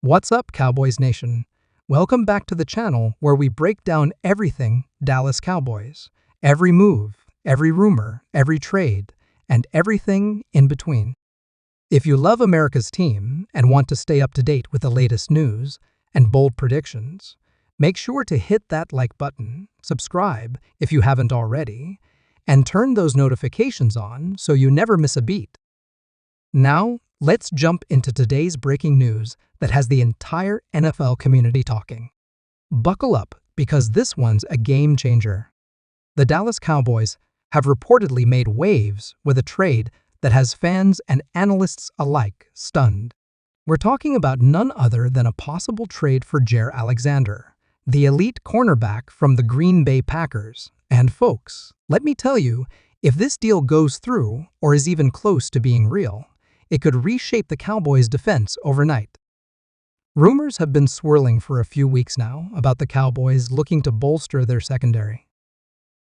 What's up, Cowboys Nation? Welcome back to the channel where we break down everything Dallas Cowboys. Every move, every rumor, every trade, and everything in between. If you love America's team and want to stay up to date with the latest news and bold predictions, make sure to hit that like button, subscribe if you haven't already, and turn those notifications on so you never miss a beat. Now, let's jump into today's breaking news that has the entire NFL community talking. Buckle up, because this one's a game changer. The Dallas Cowboys have reportedly made waves with a trade that has fans and analysts alike stunned. We're talking about none other than a possible trade for Jaire Alexander, the elite cornerback from the Green Bay Packers. And folks, let me tell you, if this deal goes through or is even close to being real, it could reshape the Cowboys' defense overnight. Rumors have been swirling for a few weeks now about the Cowboys looking to bolster their secondary.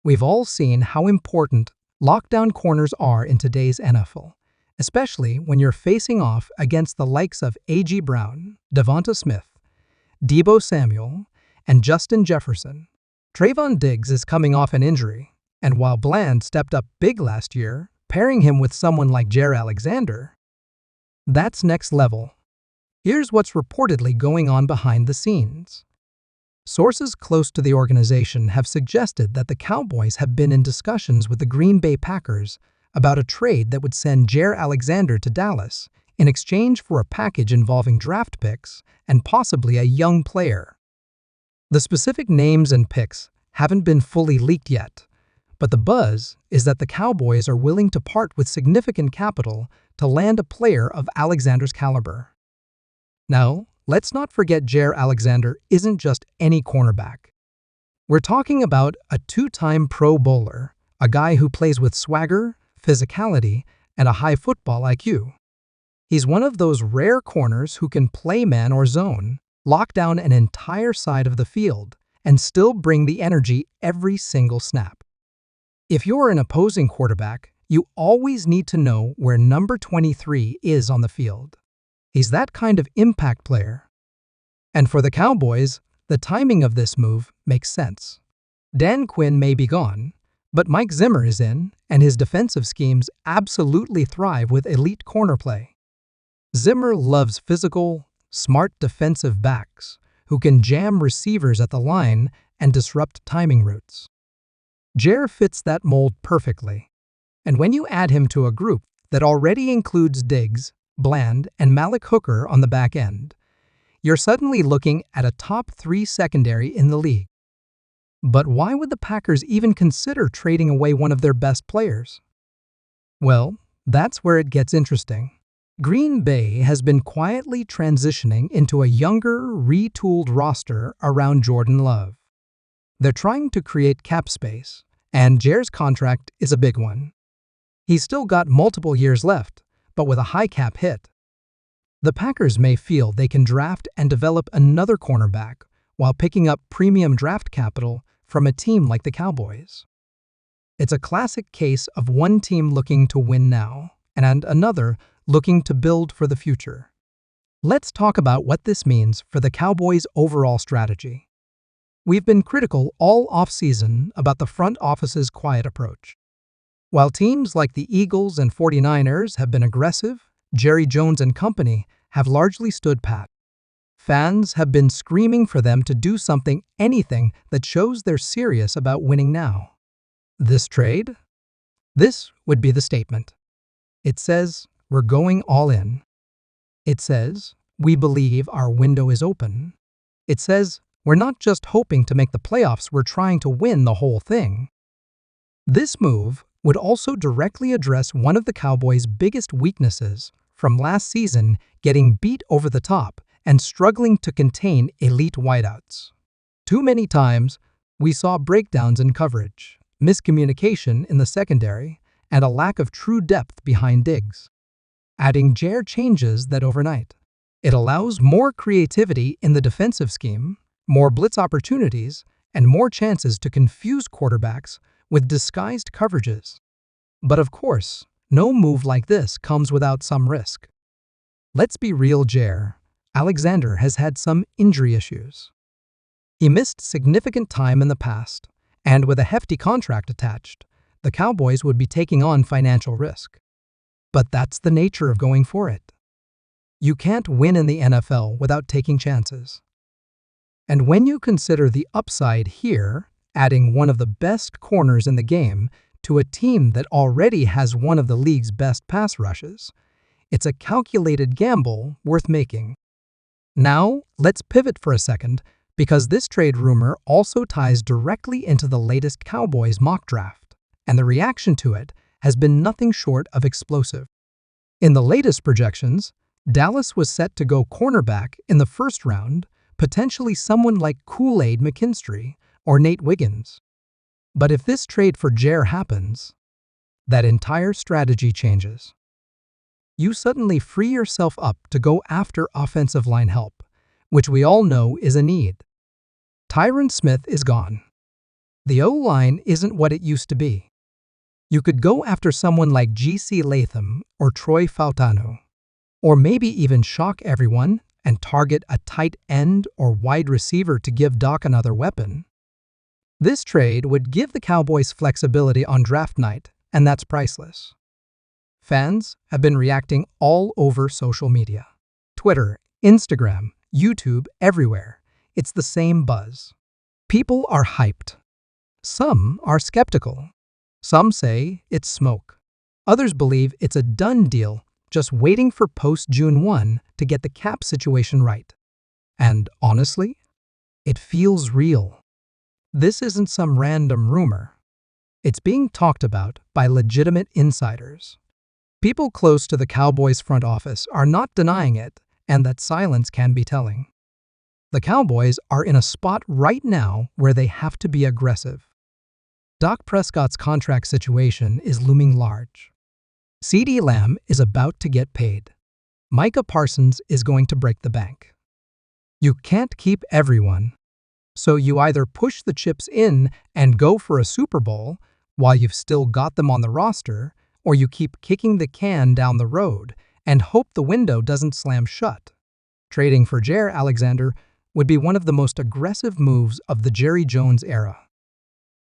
We've all seen how important lockdown corners are in today's NFL, especially when you're facing off against the likes of A.J. Brown, Devonta Smith, Deebo Samuel, and Justin Jefferson. Trayvon Diggs is coming off an injury, and while Bland stepped up big last year, pairing him with someone like Jaire Alexander, that's next level. Here's what's reportedly going on behind the scenes. Sources close to the organization have suggested that the Cowboys have been in discussions with the Green Bay Packers about a trade that would send Jaire Alexander to Dallas in exchange for a package involving draft picks and possibly a young player. The specific names and picks haven't been fully leaked yet, but the buzz is that the Cowboys are willing to part with significant capital to land a player of Alexander's caliber. Now, let's not forget Jaire Alexander isn't just any cornerback. We're talking about a two-time Pro Bowler, a guy who plays with swagger, physicality, and a high football IQ. He's one of those rare corners who can play man or zone, lock down an entire side of the field, and still bring the energy every single snap. If you're an opposing quarterback, you always need to know where number 23 is on the field. He's that kind of impact player. And for the Cowboys, the timing of this move makes sense. Dan Quinn may be gone, but Mike Zimmer is in, and his defensive schemes absolutely thrive with elite corner play. Zimmer loves physical, smart defensive backs who can jam receivers at the line and disrupt timing routes. Jaire fits that mold perfectly. And when you add him to a group that already includes Diggs, Bland, and Malik Hooker on the back end, you're suddenly looking at a top 3 secondary in the league. But why would the Packers even consider trading away one of their best players? Well, that's where it gets interesting. Green Bay has been quietly transitioning into a younger, retooled roster around Jordan Love. They're trying to create cap space, and Jaire's contract is a big one. He's still got multiple years left, but with a high cap hit. The Packers may feel they can draft and develop another cornerback while picking up premium draft capital from a team like the Cowboys. It's a classic case of one team looking to win now and another looking to build for the future. Let's talk about what this means for the Cowboys' overall strategy. We've been critical all offseason about the front office's quiet approach. While teams like the Eagles and 49ers have been aggressive, Jerry Jones and company have largely stood pat. Fans have been screaming for them to do anything that shows they're serious about winning now. This trade? This would be the statement. It says, we're going all in. It says, we believe our window is open. It says, we're not just hoping to make the playoffs, we're trying to win the whole thing. This move would also directly address one of the Cowboys' biggest weaknesses from last season, getting beat over the top and struggling to contain elite wideouts. Too many times, we saw breakdowns in coverage, miscommunication in the secondary, and a lack of true depth behind Diggs. Adding Jaire changes that overnight. It allows more creativity in the defensive scheme, more blitz opportunities, and more chances to confuse quarterbacks with disguised coverages. But of course, no move like this comes without some risk. Let's be real, Jaire. Alexander has had some injury issues. He missed significant time in the past, and with a hefty contract attached, the Cowboys would be taking on financial risk. But that's the nature of going for it. You can't win in the NFL without taking chances. And when you consider the upside here, adding one of the best corners in the game to a team that already has one of the league's best pass rushes, it's a calculated gamble worth making. Now, let's pivot for a second, because this trade rumor also ties directly into the latest Cowboys mock draft, and the reaction to it has been nothing short of explosive. In the latest projections, Dallas was set to go cornerback in the first round, potentially someone like Kool-Aid McKinstry or Nate Wiggins. But if this trade for Jaire happens, that entire strategy changes. You suddenly free yourself up to go after offensive line help, which we all know is a need. Tyron Smith is gone. The O-line isn't what it used to be. You could go after someone like G.C. Latham or Troy Fautanu, or maybe even shock everyone and target a tight end or wide receiver to give Doc another weapon. This trade would give the Cowboys flexibility on draft night, and that's priceless. Fans have been reacting all over social media. Twitter, Instagram, YouTube, everywhere. It's the same buzz. People are hyped. Some are skeptical. Some say it's smoke. Others believe it's a done deal, just waiting for post-June 1 to get the cap situation right. And honestly, it feels real. This isn't some random rumor. It's being talked about by legitimate insiders. People close to the Cowboys front office are not denying it, and that silence can be telling. The Cowboys are in a spot right now where they have to be aggressive. Dak Prescott's contract situation is looming large. CeeDee Lamb is about to get paid. Micah Parsons is going to break the bank. You can't keep everyone, so you either push the chips in and go for a Super Bowl while you've still got them on the roster, or you keep kicking the can down the road and hope the window doesn't slam shut. Trading for Jaire Alexander would be one of the most aggressive moves of the Jerry Jones era.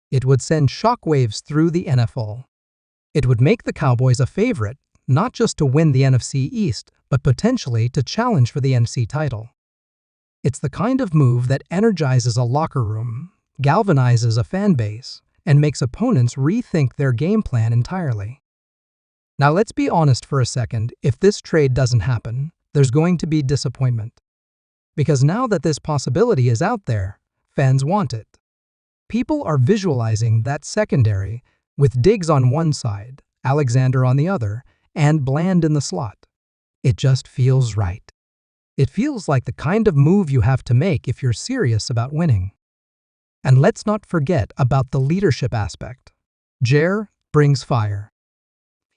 It would send shockwaves through the NFL. It would make the Cowboys a favorite, not just to win the NFC East, but potentially to challenge for the NFC title. It's the kind of move that energizes a locker room, galvanizes a fan base, and makes opponents rethink their game plan entirely. Now let's be honest for a second, if this trade doesn't happen, there's going to be disappointment. Because now that this possibility is out there, fans want it. People are visualizing that secondary with Diggs on one side, Alexander on the other, and Bland in the slot. It just feels right. It feels like the kind of move you have to make if you're serious about winning. And let's not forget about the leadership aspect. Jaire brings fire.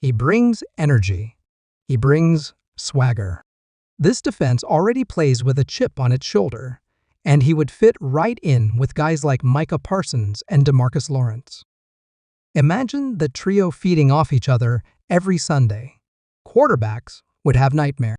He brings energy. He brings swagger. This defense already plays with a chip on its shoulder, and he would fit right in with guys like Micah Parsons and DeMarcus Lawrence. Imagine the trio feeding off each other every Sunday. Quarterbacks would have nightmares.